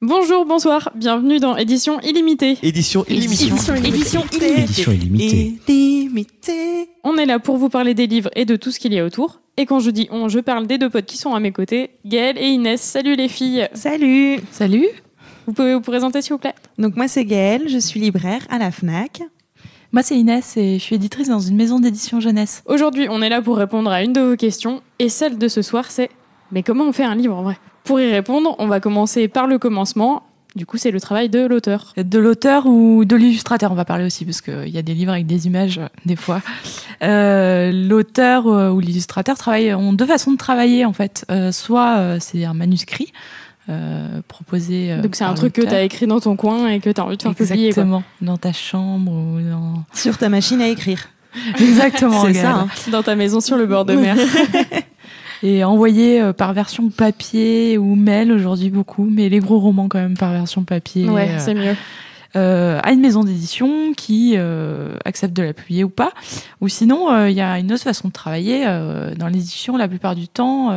Bonjour, bonsoir, bienvenue dans Édition Illimitée. Édition illimitée. Édition Illimité. On est là pour vous parler des livres et de tout ce qu'il y a autour. Et quand je dis on, je parle des deux potes qui sont à mes côtés, Gaëlle et Inès. Salut les filles. Salut. Salut. Vous pouvez vous présenter s'il vous plaît? Donc moi c'est Gaëlle, je suis libraire à la Fnac. Moi c'est Inès et je suis éditrice dans une maison d'édition jeunesse. Aujourd'hui, on est là pour répondre à une de vos questions. Et celle de ce soir, c'est mais comment on fait un livre en vrai? Pour y répondre, on va commencer par le commencement. Du coup, c'est le travail de l'auteur. De l'auteur ou de l'illustrateur, on va parler aussi, parce qu'il y a des livres avec des images, des fois. L'auteur ou l'illustrateur ont deux façons de travailler, en fait. Soit c'est un manuscrit proposé Donc c'est par un truc que tu as écrit dans ton coin et que tu as envie de faire publier. Exactement, dans ta chambre ou dans... Sur ta machine à écrire. Exactement, c'est Gaëlle. ça. Hein. Dans ta maison sur le bord de mer. Et envoyé par version papier ou mail aujourd'hui beaucoup, mais les gros romans quand même par version papier. Ouais, c'est mieux. À une maison d'édition qui accepte de la publier ou pas. Ou sinon, il y a une autre façon de travailler. Dans l'édition, la plupart du temps,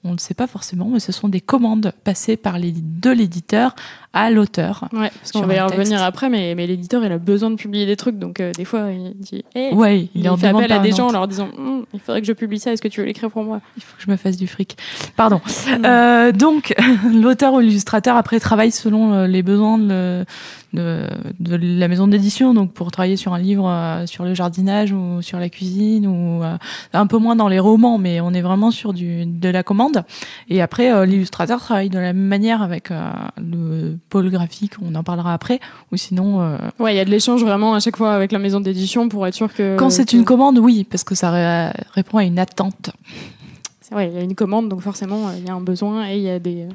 on ne le sait pas forcément, mais ce sont des commandes passées de l'éditeur à l'auteur. Ouais, parce qu'on va y revenir après, mais l'éditeur, il a besoin de publier des trucs, donc des fois, il dit hey, ouais, il fait appel à des gens en leur disant il faudrait que je publie ça, est-ce que tu veux l'écrire pour moi? Il faut que je me fasse du fric. Pardon. Donc, l'auteur ou l'illustrateur, après, travaille selon les besoins de la maison d'édition, donc pour travailler sur un livre sur le jardinage ou sur la cuisine, ou un peu moins dans les romans, mais on est vraiment sur de la commande. Et après, l'illustrateur travaille de la même manière avec le pôle graphique, on en parlera après, ou sinon... Ouais, il y a de l'échange vraiment à chaque fois avec la maison d'édition pour être sûr que... Quand c'est une commande, oui, parce que ça répond à une attente. C'est vrai, il y a une commande, donc forcément, il y a un besoin et il y a des...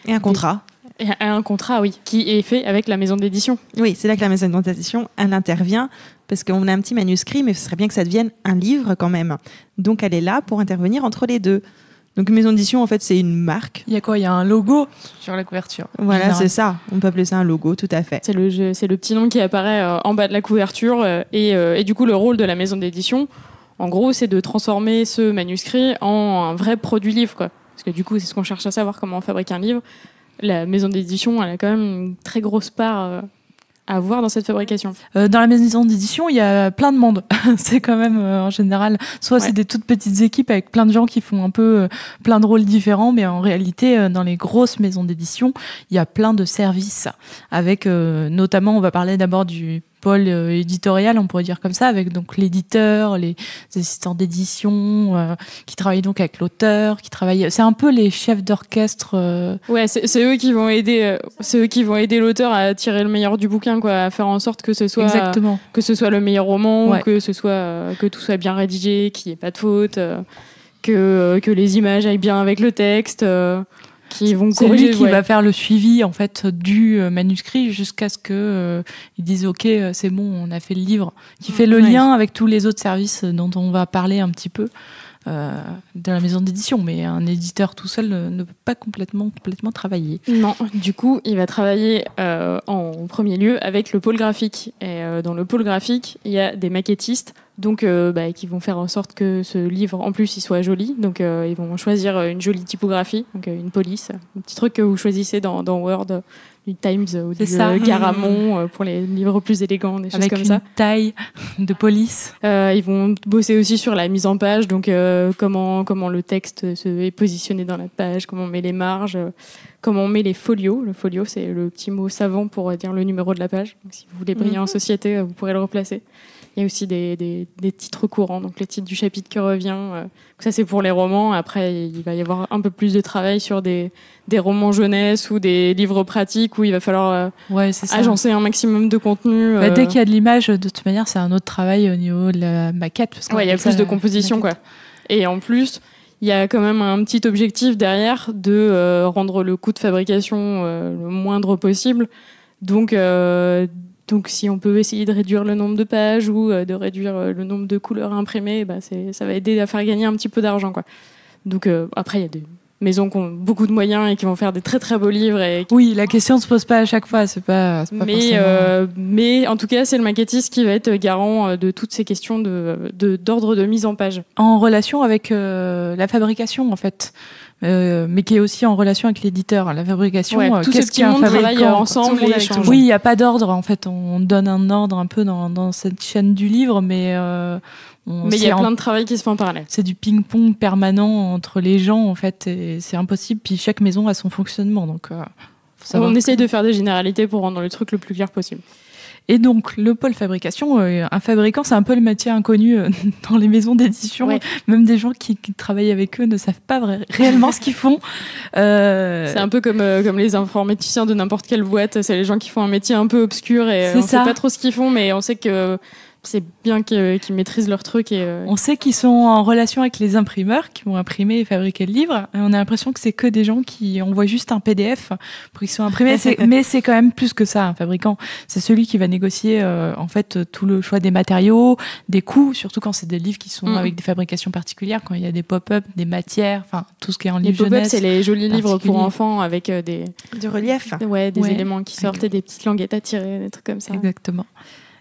Et un contrat. Et un contrat, oui, qui est fait avec la maison d'édition. Oui, c'est là que la maison d'édition, elle intervient, parce qu'on a un petit manuscrit, mais ce serait bien que ça devienne un livre quand même. Donc elle est là pour intervenir entre les deux. Donc une maison d'édition, en fait, c'est une marque. Il y a quoi? Il y a un logo sur la couverture. Voilà, c'est ça. On peut appeler ça un logo, tout à fait. C'est le petit nom qui apparaît en bas de la couverture. Et du coup, le rôle de la maison d'édition, en gros, c'est de transformer ce manuscrit en un vrai produit livre, quoi. Parce que du coup, c'est ce qu'on cherche à savoir, comment on fabrique un livre. La maison d'édition, elle a quand même une très grosse part à avoir dans cette fabrication. Dans la maison d'édition, il y a plein de monde. C'est quand même, en général, soit c'est des toutes petites équipes avec plein de gens qui font un peu plein de rôles différents, mais en réalité, dans les grosses maisons d'édition, il y a plein de services avec, notamment, on va parler d'abord du pôle éditorial, on pourrait dire comme ça, avec donc l'éditeur, les assistants d'édition qui travaillent donc avec l'auteur, c'est un peu les chefs d'orchestre. Ouais, c'est eux qui vont aider, l'auteur à tirer le meilleur du bouquin, quoi, à faire en sorte que ce soit Exactement. Que ce soit le meilleur roman, Ouais. ou que tout soit bien rédigé, qu'il n'y ait pas de faute, que les images aillent bien avec le texte. Qui vont c'est corriger, lui qui va faire le suivi en fait du manuscrit jusqu'à ce que ils disent ok, c'est bon, on a fait le livre, qui fait le lien avec tous les autres services dont on va parler un petit peu de la maison d'édition, mais un éditeur tout seul ne peut pas complètement travailler. Non, du coup, il va travailler en premier lieu avec le pôle graphique. Et dans le pôle graphique, il y a des maquettistes donc, qui vont faire en sorte que ce livre, en plus, il soit joli. Donc, ils vont choisir une jolie typographie, donc une police, un petit truc que vous choisissez dans Word, du Times ou du Garamond pour les livres plus élégants, des choses avec comme ça. Avec une taille de police. Ils vont bosser aussi sur la mise en page, donc comment le texte est positionné dans la page, comment on met les marges, comment on met les folios. Le folio, c'est le petit mot savant pour dire le numéro de la page. Donc, si vous voulez briller en société, vous pourrez le replacer. Il y a aussi des titres courants, donc les titres du chapitre qui revient. Ça, c'est pour les romans. Après, il va y avoir un peu plus de travail sur des romans jeunesse ou des livres pratiques où il va falloir agencer un maximum de contenu. Dès qu'il y a de l'image, de toute manière, c'est un autre travail au niveau de la maquette. Parce il y a plus de composition, quoi. Et en plus, il y a quand même un petit objectif derrière de rendre le coût de fabrication le moindre possible. Donc, si on peut essayer de réduire le nombre de pages ou de réduire le nombre de couleurs imprimées, ça va aider à faire gagner un petit peu d'argent, quoi. Donc, après, il y a des maisons qui ont beaucoup de moyens et qui vont faire des très très beaux livres. Oui, la question ne se pose pas à chaque fois, c'est pas forcément... mais en tout cas, c'est le maquettiste qui va être garant de toutes ces questions d'ordre de mise en page. En relation avec la fabrication, en fait. mais qui est aussi en relation avec l'éditeur. La fabrication, tout ce qu'est-ce petit qu'un monde travaille fabricant ensemble et échange. Oui, il n'y a pas d'ordre. En fait, on donne un ordre un peu dans cette chaîne du livre, mais il y a plein de travail qui se fait en parallèle. C'est du ping-pong permanent entre les gens, en fait, et c'est impossible. Puis chaque maison a son fonctionnement, donc on essaye de faire des généralités pour rendre le truc le plus clair possible. Et donc, le pôle fabrication, un fabricant, c'est un peu le métier inconnu dans les maisons d'édition. Ouais. Même des gens qui travaillent avec eux ne savent pas réellement ce qu'ils font. C'est un peu comme les informaticiens de n'importe quelle boîte. C'est les gens qui font un métier un peu obscur et on ne sait pas trop ce qu'ils font, mais on sait que c'est bien qu'ils maîtrisent leur truc. On sait qu'ils sont en relation avec les imprimeurs qui vont imprimer et fabriquer le livre. Et on a l'impression que c'est que des gens qui envoient juste un PDF pour qu'ils soient imprimés. Mais c'est quand même plus que ça, un fabricant. C'est celui qui va négocier en fait tout le choix des matériaux, des coûts, surtout quand c'est des livres qui sont avec des fabrications particulières, quand il y a des pop-up, des matières, enfin tout ce qui est en livre jeunesse. Les pop-up, c'est les jolis livres pour enfants avec du relief. Des éléments qui sortent et des petites languettes à tirer, des trucs comme ça. Exactement.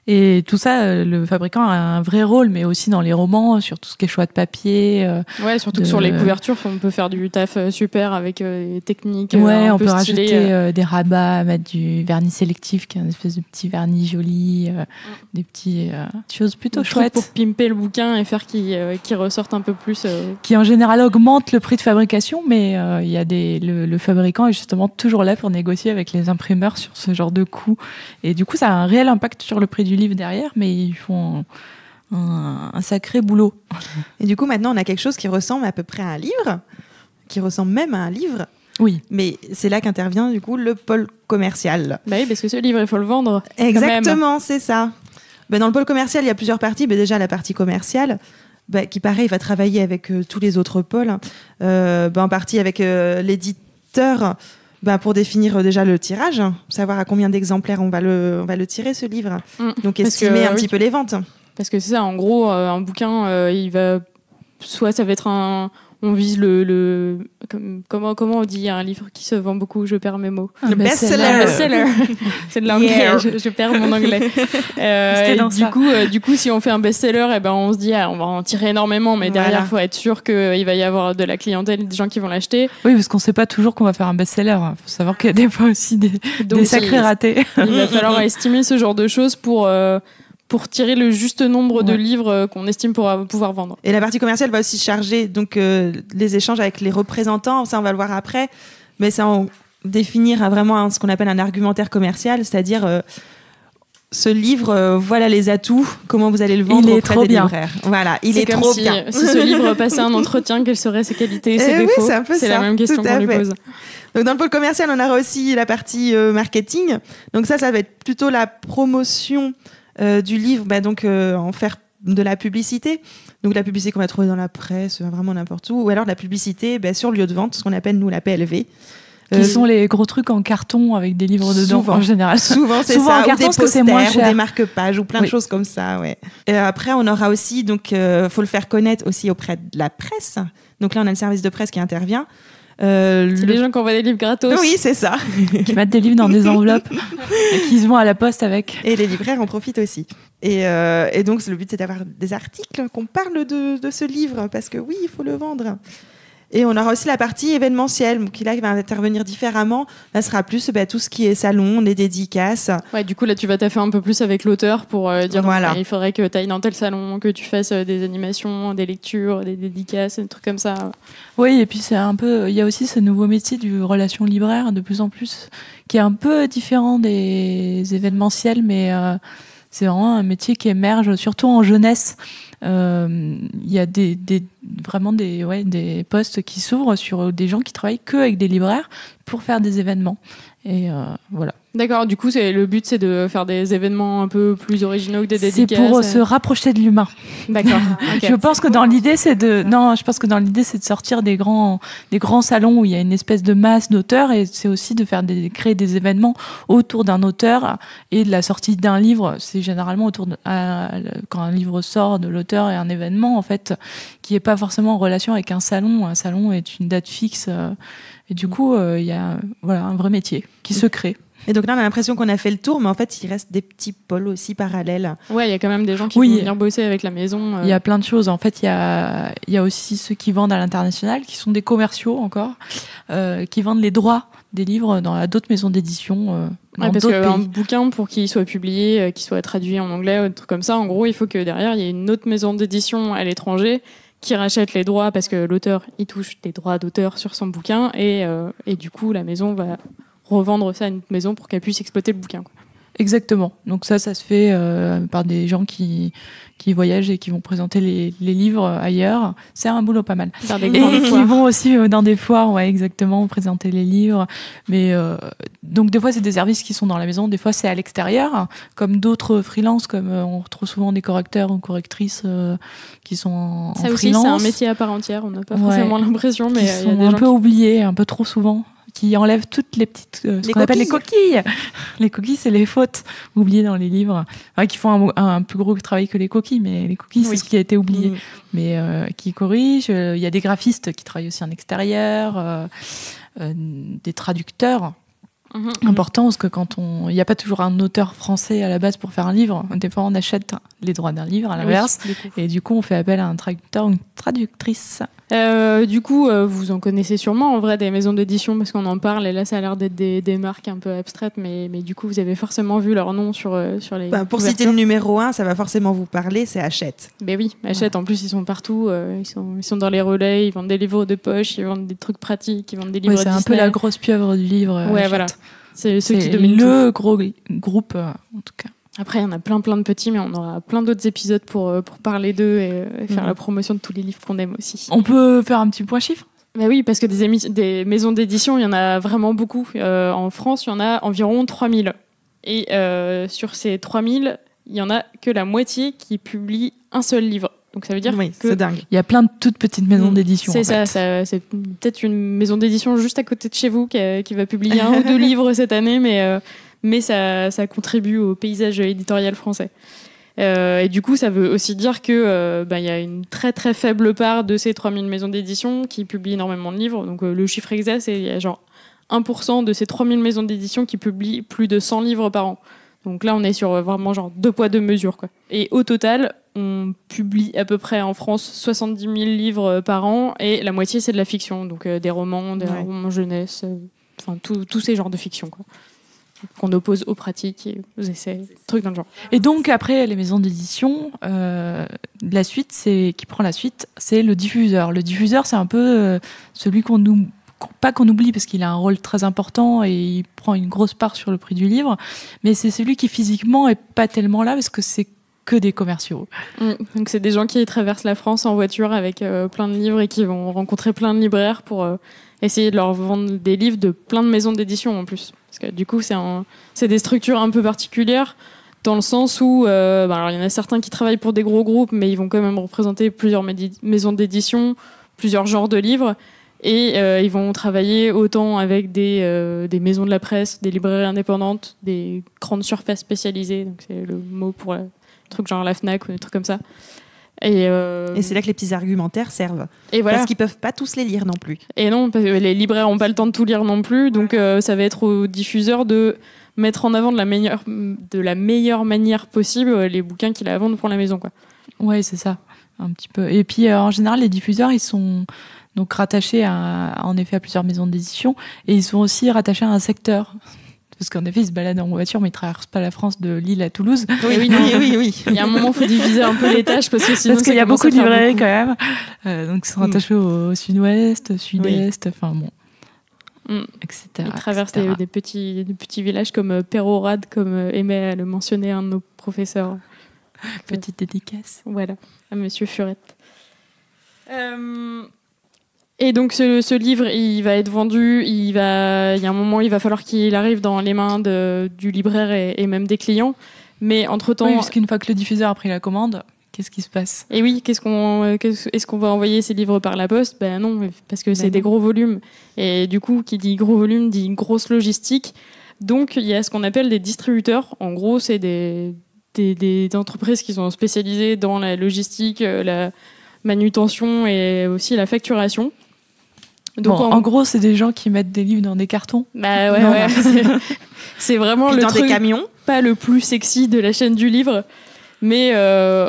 Et tout ça, le fabricant a un vrai rôle, mais aussi dans les romans, sur tout ce qui est choix de papier. Surtout que sur les couvertures, on peut faire du taf super avec des techniques. On peut rajouter des rabats, mettre du vernis sélectif, qui est un espèce de petit vernis joli, des petites choses plutôt chouettes. Pour pimper le bouquin et faire qu'il ressorte un peu plus. Qui en général augmente le prix de fabrication, mais il y a le fabricant est justement toujours là pour négocier avec les imprimeurs sur ce genre de coûts. Et du coup, ça a un réel impact sur le prix du livre derrière, mais ils font un sacré boulot. Et du coup, maintenant, on a quelque chose qui ressemble à peu près à un livre, qui ressemble même à un livre. Oui. Mais c'est là qu'intervient, du coup, le pôle commercial. Bah oui, parce que ce livre, il faut le vendre. Exactement, c'est ça. Dans le pôle commercial, il y a plusieurs parties. Déjà, la partie commerciale, qui, pareil, va travailler avec tous les autres pôles. En partie avec l'éditeur, pour définir déjà le tirage, savoir à combien d'exemplaires on va le tirer, ce livre. Donc, estimer un petit peu les ventes. Parce que c'est ça, en gros, un bouquin, il va... Soit ça va être on vise comment on dit un livre qui se vend beaucoup, je perds mes mots. Le best-seller. C'est de l'anglais, yeah. je perds mon anglais. Du coup, si on fait un best-seller, on se dit on va en tirer énormément, mais derrière, il faut être sûr qu'il va y avoir de la clientèle, des gens qui vont l'acheter. Oui, parce qu'on ne sait pas toujours qu'on va faire un best-seller. Il faut savoir qu'il y a des fois aussi des sacrés ratés. Il va falloir estimer ce genre de choses pour tirer le juste nombre de livres qu'on estime pouvoir vendre. Et la partie commerciale va aussi charger donc, les échanges avec les représentants, ça on va le voir après, mais ça on définir vraiment ce qu'on appelle un argumentaire commercial, c'est-à-dire ce livre, voilà les atouts, comment vous allez le vendre auprès des libraires. Voilà, il est trop bien. Si ce livre passait un entretien, quelles seraient ses qualités et ses défauts? Oui, c'est la même question qu'on lui pose. Donc dans le pôle commercial, on aura aussi la partie marketing. Donc ça va être plutôt la promotion du livre, en faire de la publicité. Donc la publicité qu'on va trouver dans la presse, vraiment n'importe où, ou alors de la publicité sur le lieu de vente, ce qu'on appelle nous la PLV. Qui sont les gros trucs en carton avec des livres dedans en général. Souvent c'est ça, en carton, ou des posters, c'est moins cher. Ou des marque-pages, ou plein de choses comme ça. Ouais. Après, on aura aussi, faut le faire connaître aussi auprès de la presse. Donc là, on a le service de presse qui intervient. C'est les gens qui envoient des livres gratos. Oui, c'est ça. Qui mettent des livres dans des enveloppes et qui se vont à la poste avec. Et les libraires en profitent aussi. Et donc, le but, c'est d'avoir des articles qu'on parle de ce livre, parce que oui, il faut le vendre. Et on aura aussi la partie événementielle, qui là va intervenir différemment. Là, ce sera plus tout ce qui est salon, les dédicaces. Ouais, du coup, là, tu vas taffer un peu plus avec l'auteur pour dire il faudrait que tu ailles dans tel salon, que tu fasses des animations, des lectures, des dédicaces, des trucs comme ça. Oui, et puis c'est un peu, il y a aussi ce nouveau métier du relation libraire de plus en plus, qui est un peu différent des événementiels, mais c'est vraiment un métier qui émerge, surtout en jeunesse. Il y a vraiment des postes qui s'ouvrent sur des gens qui travaillent que avec des libraires pour faire des événements. Et voilà. D'accord, du coup, le but, c'est de faire des événements un peu plus originaux que des dédicaces. C'est pour se rapprocher de l'humain. D'accord. Okay. Je pense que dans l'idée, c'est de sortir des grands salons où il y a une espèce de masse d'auteurs, et c'est aussi de créer des événements autour d'un auteur et de la sortie d'un livre. C'est généralement quand un livre sort de l'auteur et un événement, en fait, qui n'est pas forcément en relation avec un salon. Un salon est une date fixe. Et du coup, il y a un vrai métier qui se crée. Et donc là, on a l'impression qu'on a fait le tour, mais en fait, il reste des petits pôles aussi parallèles. Ouais, il y a quand même des gens qui vont venir bosser avec la maison. Il y a plein de choses. En fait, il y a aussi ceux qui vendent à l'international, qui sont des commerciaux encore, qui vendent les droits des livres dans d'autres maisons d'édition. Parce qu'un bouquin, pour qu'il soit publié, qu'il soit traduit en anglais ou des trucs comme ça, en gros, il faut que derrière, il y ait une autre maison d'édition à l'étranger qui rachète les droits parce que l'auteur, il touche des droits d'auteur sur son bouquin et du coup, la maison va revendre ça à une autre maison pour qu'elle puisse exploiter le bouquin, quoi. Exactement. Donc ça se fait par des gens qui voyagent et qui vont présenter les livres ailleurs. C'est un boulot pas mal. Et qui vont aussi dans des foires, ouais, exactement, présenter les livres. Mais donc des fois c'est des services qui sont dans la maison, des fois c'est à l'extérieur, comme d'autres freelances, comme on retrouve souvent des correcteurs ou correctrices qui sont en freelance. Ça aussi, c'est un métier à part entière. On n'a pas forcément l'impression, mais ils sont un peu oubliés, un peu trop souvent, qui enlèvent toutes les petites ce qu'on appelle les coquilles. Les coquilles, c'est les fautes oubliées dans les livres, qui font un plus gros travail que les coquilles, mais les coquilles, c'est ce qui a été oublié, mais qui corrigent. Il y a des graphistes qui travaillent aussi en extérieur, des traducteurs. Important, parce que il n'y a pas toujours un auteur français à la base pour faire un livre. Des fois, on achète les droits d'un livre à l'inverse, et du coup, on fait appel à un traducteur ou une traductrice. Du coup, vous en connaissez sûrement en vrai des maisons d'édition parce qu'on en parle et là ça a l'air d'être des marques un peu abstraites, mais du coup vous avez forcément vu leur nom sur les pour citer le numéro 1, ça va forcément vous parler, c'est Hachette. Ben oui, Hachette, en plus ils sont partout, ils sont dans les relais, ils vendent des livres de poche, ils vendent des trucs pratiques, ils vendent des livres c'est un peu la grosse pieuvre du livre. Ouais, Hachette. voilà. C'est ceux qui dominent le gros groupe en tout cas. Après, il y en a plein de petits, mais on aura plein d'autres épisodes pour parler d'eux et faire la promotion de tous les livres qu'on aime aussi. On peut faire un petit point chiffre ? Ben oui, parce que des maisons d'édition, il y en a vraiment beaucoup. En France, il y en a environ 3000. Et sur ces 3000, il y en a que la moitié qui publie un seul livre. Donc ça veut dire que c'est dingue. Il y a plein de toutes petites maisons d'édition. C'est ça, c'est peut-être une maison d'édition juste à côté de chez vous qui va publier 1 ou 2 livres cette année, mais ça contribue au paysage éditorial français. Et du coup, ça veut aussi dire que y a une très très faible part de ces 3000 maisons d'édition qui publient énormément de livres. Donc le chiffre exact, c'est il y a genre 1% de ces 3000 maisons d'édition qui publient plus de 100 livres par an. Donc là, on est sur vraiment genre 2 poids 2 mesures, quoi. Et au total, on publie à peu près en France 70 000 livres par an et la moitié, c'est de la fiction. Donc des romans, des romans jeunesse, enfin tous ces genres de fiction, quoi, qu'on oppose aux pratiques et aux essais, trucs dans le genre. Et donc après les maisons d'édition, la suite, qui prend la suite, c'est le diffuseur. Le diffuseur, c'est un peu celui qu'on oublie parce qu'il a un rôle très important et il prend une grosse part sur le prix du livre, mais c'est celui qui physiquement est pas tellement là parce que c'est que des commerciaux. Donc c'est des gens qui traversent la France en voiture avec plein de livres et qui vont rencontrer plein de libraires pour essayer de leur vendre des livres de plein de maisons d'édition en plus. Parce que du coup, c'est des structures un peu particulières dans le sens où alors il y en a certains qui travaillent pour des gros groupes, mais ils vont quand même représenter plusieurs maisons d'édition, plusieurs genres de livres. Et ils vont travailler autant avec des maisons de la presse, des librairies indépendantes, des grandes surfaces spécialisées. Donc c'est le mot pour des trucs genre la Fnac ou des trucs comme ça. Et c'est là que les petits argumentaires servent. Et voilà. Parce qu'ils peuvent pas tous les lire non plus. Et non, parce que les libraires n'ont pas le temps de tout lire non plus. Donc ça va être aux diffuseurs de mettre en avant de la meilleure manière possible les bouquins qu'ils a à vendre pour la maison, quoi. Ouais, c'est ça, un petit peu. Et puis en général, les diffuseurs, ils sont donc rattachés en effet à plusieurs maisons d'édition et ils sont aussi rattachés à un secteur. Parce qu'en effet, ils se baladent en voiture, mais ils ne traversent pas la France de Lille à Toulouse. Oui. Il y a un moment, il faut diviser un peu les tâches parce que sinon. Parce qu'il y a beaucoup de librairies quand même. Donc, ils sont rattachés au sud-ouest, sud-est, enfin bon, etc. Ils traversent des petits villages comme Pérorade, comme aimait à le mentionner un de nos professeurs. Petite dédicace. Voilà, à Monsieur Furette. Et donc ce livre, il va être vendu, il y a un moment, il va falloir qu'il arrive dans les mains du libraire et même des clients. Mais entre-temps... Oui, parce qu'une fois que le diffuseur a pris la commande, qu'est-ce qui se passe ? Et oui, est-ce qu'on va envoyer ces livres par la poste ? Ben non, parce que c'est des gros volumes. Et du coup, qui dit gros volume, dit grosse logistique. Donc, il y a ce qu'on appelle des distributeurs. En gros, c'est des entreprises qui sont spécialisées dans la logistique, la manutention et aussi la facturation. Donc en gros, c'est des gens qui mettent des livres dans des cartons. Bah ouais, ouais. C'est vraiment Puis le dans truc des camions. pas le plus sexy de la chaîne du livre. Mais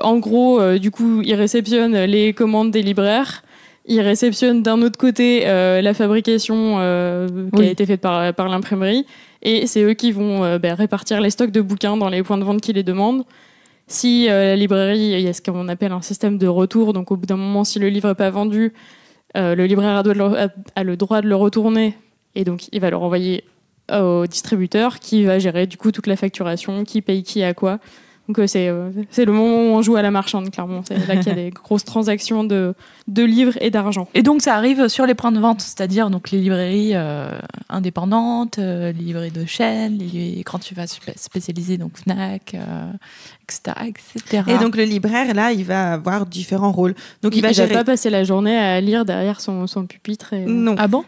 en gros, du coup, ils réceptionnent les commandes des libraires. Ils réceptionnent d'un autre côté la fabrication qui a été faite par l'imprimerie. Et c'est eux qui vont répartir les stocks de bouquins dans les points de vente qui les demandent. Si la librairie, il y a ce qu'on appelle un système de retour. Donc au bout d'un moment, si le livre n'est pas vendu, le libraire a le droit de le retourner. Et donc, il va le renvoyer au distributeur qui va gérer du coup toute la facturation, qui paye qui à quoi. Donc c'est le moment où on joue à la marchande, clairement. C'est là qu'il y a des grosses transactions de livres et d'argent. Et donc ça arrive sur les points de vente, c'est-à-dire donc les librairies indépendantes, les librairies de chaîne, les grandes surfaces spécialisées, donc Fnac, etc., etc. Et donc le libraire, là, il va avoir différents rôles. Donc Il va gérer... pas passer la journée à lire derrière son pupitre Non. Ah bon?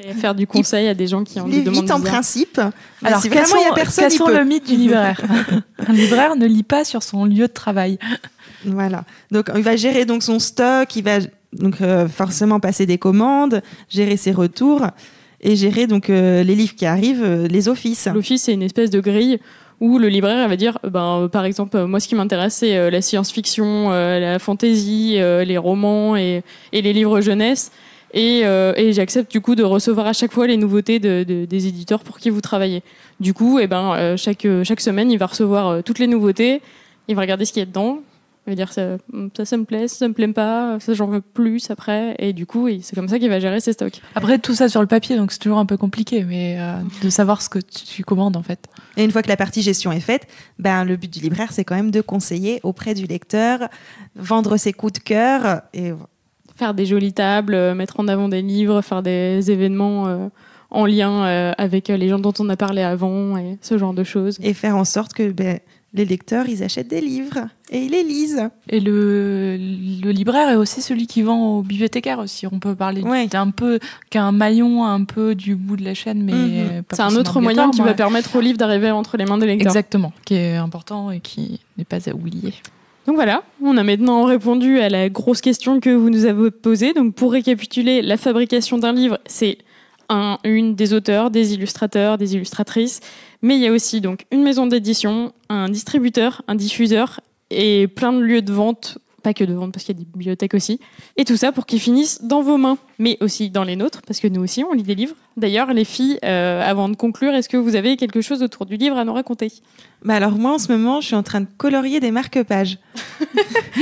Et à faire du conseil à des gens qui ont des demandes vite en bizarres. principe. Alors, si vraiment il y a personne, il cassons peut. le mythe du libraire. Un libraire ne lit pas sur son lieu de travail. Voilà. Donc il va gérer donc son stock, il va donc forcément passer des commandes, gérer ses retours et gérer donc les livres qui arrivent, les offices. L'office, c'est une espèce de grille où le libraire va dire, par exemple, moi ce qui m'intéresse, c'est la science-fiction, la fantasy, les romans et les livres jeunesse. Et j'accepte du coup de recevoir à chaque fois les nouveautés des éditeurs pour qui vous travaillez. Du coup, chaque semaine, il va recevoir toutes les nouveautés, il va regarder ce qu'il y a dedans, il va dire ça me plaît, ça me plaît pas, ça j'en veux plus après, et du coup, c'est comme ça qu'il va gérer ses stocks. Après, tout ça sur le papier, donc c'est toujours un peu compliqué, mais de savoir ce que tu commandes en fait. Et une fois que la partie gestion est faite, le but du libraire, c'est quand même de conseiller auprès du lecteur, vendre ses coups de cœur et faire des jolies tables, mettre en avant des livres, faire des événements en lien avec les gens dont on a parlé avant et ce genre de choses. Et faire en sorte que les lecteurs, ils achètent des livres et ils les lisent. Et le libraire est aussi celui qui vend aux bibliothécaires aussi. On peut parler d'un peu qu'un maillon un peu du bout de la chaîne, mais pas c'est un autre moyen qui va permettre au livre d'arriver entre les mains des lecteurs. Exactement, qui est important et qui n'est pas à oublier. Donc voilà, on a maintenant répondu à la grosse question que vous nous avez posée. Donc pour récapituler, la fabrication d'un livre, c'est une des auteurs, des illustrateurs, des illustratrices, mais il y a aussi donc une maison d'édition, un distributeur, un diffuseur et plein de lieux de vente, pas que de vente parce qu'il y a des bibliothèques aussi, et tout ça pour qu'ils finissent dans vos mains, mais aussi dans les nôtres, parce que nous aussi on lit des livres. D'ailleurs les filles, avant de conclure, est-ce que vous avez quelque chose autour du livre à nous raconter ? Alors moi en ce moment je suis en train de colorier des marque-pages.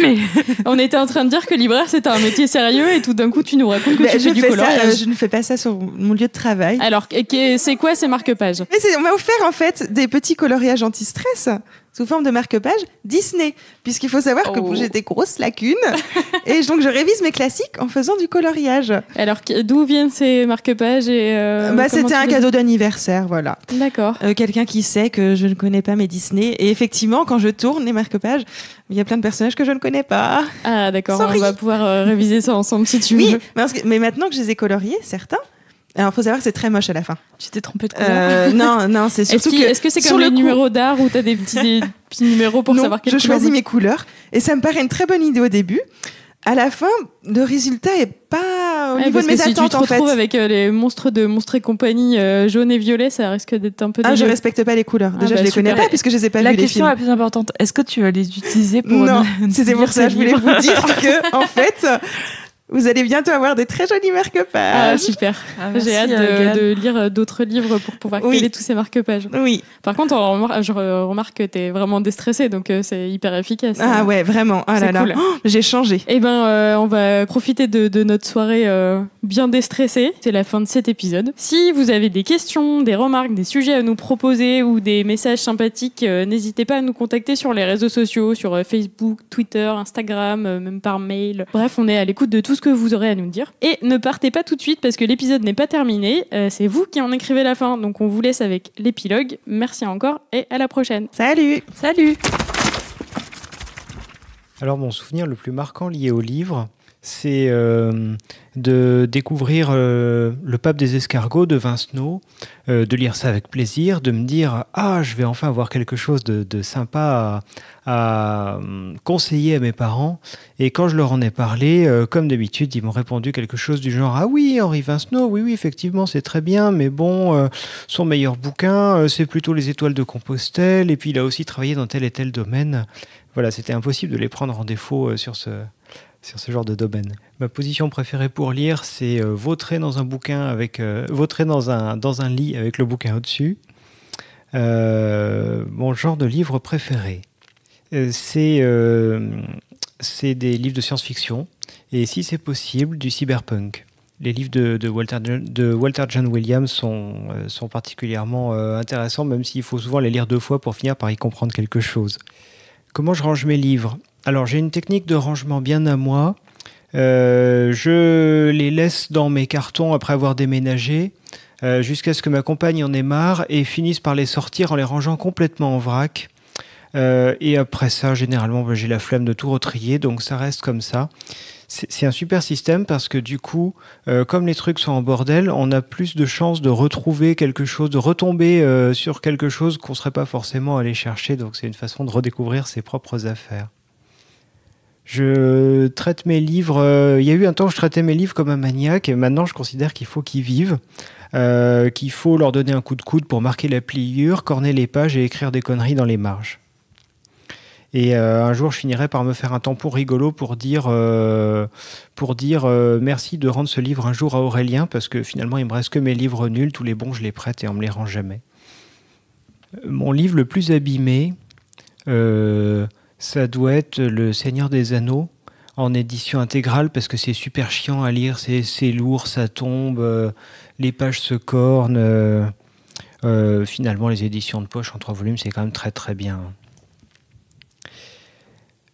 Mais on était en train de dire que libraire c'était un métier sérieux et tout d'un coup tu nous racontes que tu fais du coloriage. Je ne fais pas ça sur mon lieu de travail. Alors c'est quoi ces marque-pages ? Mais on m'a offert en fait des petits coloriages anti-stress sous forme de marque-pages Disney, puisqu'il faut savoir que j'ai des grosses lacunes et donc je révise mes classiques en faisant du coloriage. Alors d'où viennent ces marque-pages c'était un cadeau d'anniversaire, voilà. D'accord. Quelqu'un qui sait que je ne connais pas mes Disney et effectivement quand je tourne les marque-pages, il y a plein de personnages que je ne connais pas. Ah d'accord, Sorry. on va pouvoir réviser ça ensemble si tu veux. Mais maintenant que je les ai coloriés, certains. Alors, il faut savoir que c'est très moche à la fin. Tu t'es trompée de couleur. Non, c'est surtout Est-ce que c'est comme les numéros d'art où tu as des petits numéros pour savoir quelle je couleur choisis mes couleurs et ça me paraît une très bonne idée au début. À la fin, le résultat est pas au niveau de mes attentes, en fait. Si tu te retrouves avec les monstres de Monstres et compagnie jaune et violet, ça risque d'être un peu je respecte pas les couleurs. Déjà, je les connais pas puisque je les ai pas vus, les films. La question la plus importante, est-ce que tu vas les utiliser pour... Non, c'était pour ça. Je voulais vous dire que, en fait... Vous allez bientôt avoir des très jolis marque-pages. Ah, super. J'ai hâte de lire d'autres livres pour pouvoir coller tous ces marque-pages. Oui. Par contre, je remarque que tu es vraiment déstressée, donc c'est hyper efficace. Ah ouais, vraiment. Ah là là. Cool. J'ai changé. Eh ben, on va profiter de notre soirée bien déstressée. C'est la fin de cet épisode. Si vous avez des questions, des remarques, des sujets à nous proposer ou des messages sympathiques, n'hésitez pas à nous contacter sur les réseaux sociaux, sur Facebook, Twitter, Instagram, même par mail. Bref, on est à l'écoute de tout ce que vous aurez à nous dire. Et ne partez pas tout de suite parce que l'épisode n'est pas terminé. C'est vous qui en écrivez la fin. Donc on vous laisse avec l'épilogue. Merci encore et à la prochaine. Salut. Salut. Alors mon souvenir le plus marquant lié au livre, c'est de découvrir Le Pape des escargots de Vince Naud, de lire ça avec plaisir, de me dire « Ah, je vais enfin avoir quelque chose de sympa à conseiller à mes parents ». Et quand je leur en ai parlé, comme d'habitude, ils m'ont répondu quelque chose du genre « Ah oui, Henri Vince Naud, oui, effectivement, c'est très bien, mais bon, son meilleur bouquin, c'est plutôt Les Étoiles de Compostelle, et puis il a aussi travaillé dans tel et tel domaine ». Voilà, c'était impossible de les prendre en défaut sur ce genre de domaine. Ma position préférée pour lire, c'est vautrer dans un bouquin vautrer dans un lit avec le bouquin au-dessus. Mon genre de livre préféré, c'est des livres de science-fiction et, si c'est possible, du cyberpunk. Les livres de Walter John Williams sont particulièrement intéressants, même s'il faut souvent les lire 2 fois pour finir par y comprendre quelque chose. Comment je range mes livres ? Alors, j'ai une technique de rangement bien à moi. Je les laisse dans mes cartons après avoir déménagé, jusqu'à ce que ma compagne en ait marre et finisse par les sortir en les rangeant complètement en vrac. Et après ça, généralement, j'ai la flemme de tout retrier, donc ça reste comme ça. C'est un super système parce que du coup, comme les trucs sont en bordel, on a plus de chances de retrouver quelque chose, de retomber sur quelque chose qu'on ne serait pas forcément allé chercher. Donc c'est une façon de redécouvrir ses propres affaires. Je traite mes livres... il y a eu un temps où je traitais mes livres comme un maniaque, et maintenant je considère qu'il faut qu'ils vivent, qu'il faut leur donner un coup de coude pour marquer la pliure, corner les pages et écrire des conneries dans les marges. Et un jour, je finirai par me faire un tampon rigolo pour dire merci de rendre ce livre un jour à Aurélien, parce que finalement, il me reste que mes livres nuls, tous les bons, je les prête et on me les rend jamais. Mon livre le plus abîmé, ça doit être Le Seigneur des Anneaux, en édition intégrale, parce que c'est super chiant à lire, c'est lourd, ça tombe, les pages se cornent. Finalement, les éditions de poche en 3 volumes, c'est quand même très très bien.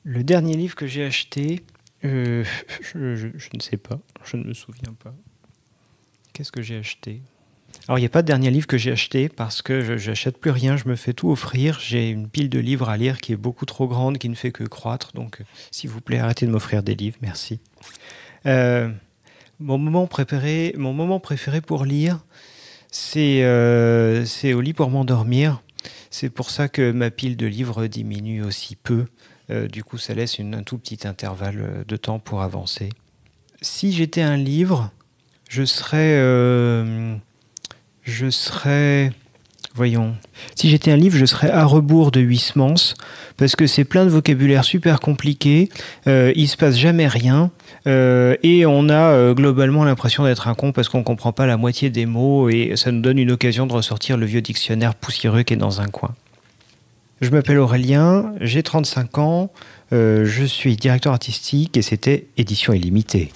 Le dernier livre que j'ai acheté, je ne sais pas, je ne me souviens pas. Qu'est-ce que j'ai acheté ? Alors, il n'y a pas de dernier livre que j'ai acheté parce que je n'achète plus rien, je me fais tout offrir. J'ai une pile de livres à lire qui est beaucoup trop grande, qui ne fait que croître. Donc, s'il vous plaît, arrêtez de m'offrir des livres, merci. Mon moment préféré pour lire, c'est au lit pour m'endormir. C'est pour ça que ma pile de livres diminue aussi peu. Du coup, ça laisse un tout petit intervalle de temps pour avancer. Si j'étais un livre, je serais... Si j'étais un livre, je serais À rebours de Huysmans, parce que c'est plein de vocabulaire super compliqué, il se passe jamais rien, et on a globalement l'impression d'être un con parce qu'on comprend pas la moitié des mots, et ça nous donne une occasion de ressortir le vieux dictionnaire poussiéreux qui est dans un coin. Je m'appelle Aurélien, j'ai 35 ans, je suis directeur artistique et c'était Éditions Illimitées.